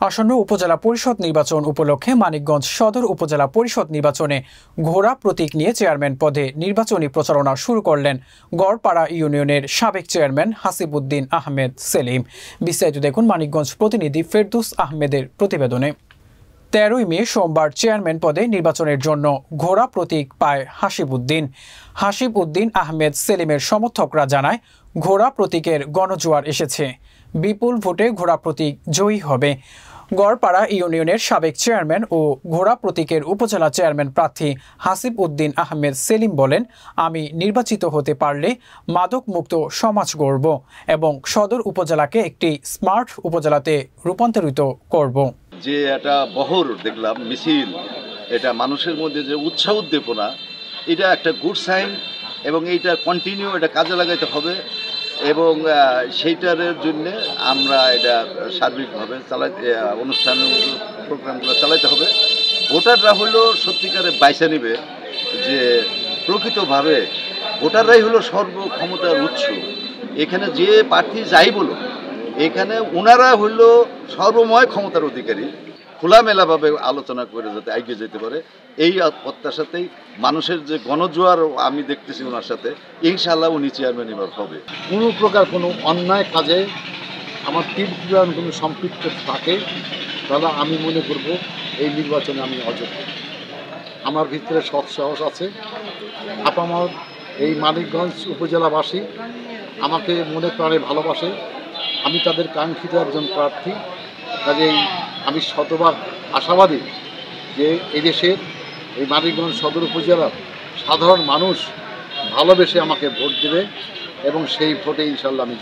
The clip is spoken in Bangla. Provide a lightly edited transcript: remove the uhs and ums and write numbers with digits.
আসন্ন উপজেলা পরিষদ নির্বাচন উপলক্ষে মানিকগঞ্জ সদর উপজেলা পরিষদ নির্বাচনে ঘোড়া প্রতীক নিয়ে চেয়ারম্যান পদে নির্বাচনী প্রচারণা শুরু করলেন গড়পাড়া ইউনিয়নের সাবেক চেয়ারম্যান হাসিবউদ্দিন আহমেদ সেলিম। বিস্তারিত দেখুন মানিকগঞ্জ প্রতিনিধি ফেরদৌস আহমেদের প্রতিবেদনে। 13ই মে সোমবার চেয়ারম্যান পদে নির্বাচনের জন্য ঘোড়া প্রতীক পায় হাসিবউদ্দিন আহমেদ সেলিমের সমর্থকরা জানায়, ঘোড়া প্রতীকের গণজোয়ার এসেছে, বিপুল ভোটে ঘোড়া প্রতীক জয়ী হবে। গড়পাড়া ইউনিয়নের সাবেক চেয়ারম্যান ও ঘোড়া প্রতীকের উপজেলা চেয়ারম্যান প্রার্থী হাসিবউদ্দিন আহমেদ সেলিম বলেন, আমি নির্বাচিত হতে পারলে মাদকমুক্ত সমাজ গড়ব এবং সদর উপজেলাকে একটি স্মার্ট উপজেলাতে রূপান্তরিত করব। যে একটা বহর দেখলাম মিছিল, এটা মানুষের মধ্যে যে উৎসাহ উদ্দীপনা, এটা একটা গুড সাইন এবং এইটা কন্টিনিউ এটা কাজে লাগাইতে হবে এবং সেইটার জন্য আমরা এটা সার্বিকভাবে অনুষ্ঠানের প্রোগ্রামগুলো চালাইতে হবে। ভোটাররা হলো সত্যিকারে বাইসা নিবে যে প্রকৃতভাবে ভোটাররাই হলো সর্বক্ষমতার উৎস। এখানে যে প্রার্থী যাই বলো, এখানে ওনারা হইল সর্বময় ক্ষমতার অধিকারী। খোলামেলাভাবে আলোচনা করে যাতে এগিয়ে যেতে পারে, এই প্রত্যাশাতেই মানুষের যে গণজোয়ার আমি দেখতেছি ওনার সাথে, ইনশাআল্লাহ উনি চেয়ারম্যান এবার হবে। কোনো প্রকার কোনো অন্যায় কাজে আমার তীব্র কোনো সম্পৃক্ত থাকে তাহলে আমি মনে করব এই নির্বাচনে আমি অযোগ্য। আমার ভিতরে সৎসাহস আছে। আপামর এই মানিকগঞ্জ উপজেলাবাসী আমাকে মনে প্রাণে ভালোবাসে। আমি তাদের কাঙ্ক্ষিত একজন প্রার্থী, কাজেই আমি শতভাগ আশাবাদী যে এদেশের এই মানিকগঞ্জ সদর উপজেলার সাধারণ মানুষ ভালোবেসে আমাকে ভোট দেবে এবং সেই ভোটে ইনশাল্লাহ আমি